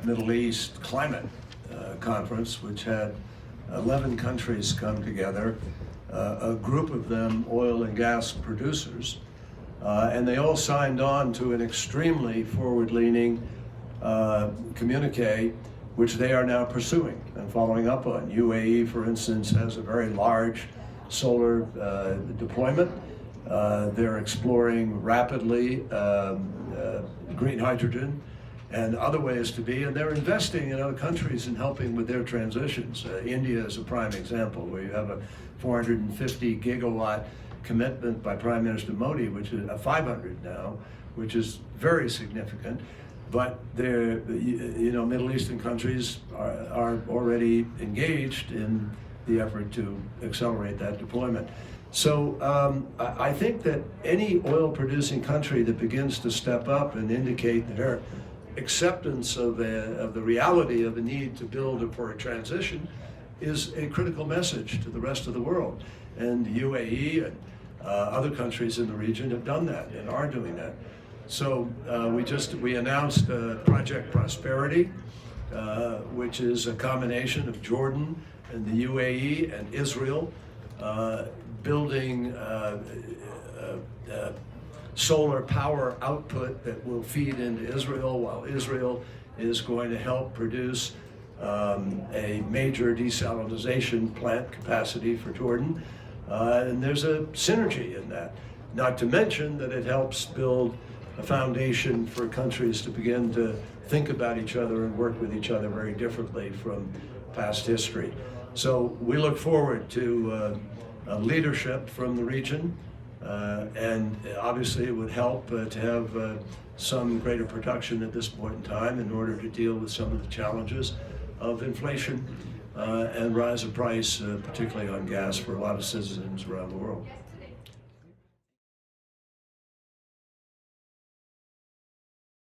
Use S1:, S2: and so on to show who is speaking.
S1: Middle East climate conference, which had 11 countries come together, a group of them oil and gas producers, and they all signed on to an extremely forward-leaning communique, which they are now pursuing and following up on. UAE, for instance, has a very large solar deployment. They're exploring rapidly green hydrogen and other ways to be, and they're investing in other countries and helping with their transitions. India is a prime example, where you have a 450 gigawatt commitment by Prime Minister Modi, which is a 500 now, which is very significant. But Middle Eastern countries are already engaged in the effort to accelerate that deployment. So I think that any oil-producing country that begins to step up and indicate their acceptance of the reality of the need to build for a transition is a critical message to the rest of the world. And the UAE and other countries in the region have done that and are doing that. So we announced Project Prosperity, which is a combination of Jordan and the UAE and Israel, building solar power output that will feed into Israel, while Israel is going to help produce a major desalination plant capacity for Jordan. And there's a synergy in that. Not to mention that it helps build a foundation for countries to begin to think about each other and work with each other very differently from past history. So we look forward to leadership from the region, and obviously it would help to have some greater production at this point in time in order to deal with some of the challenges of inflation and rise of price, particularly on gas for a lot of citizens around the world.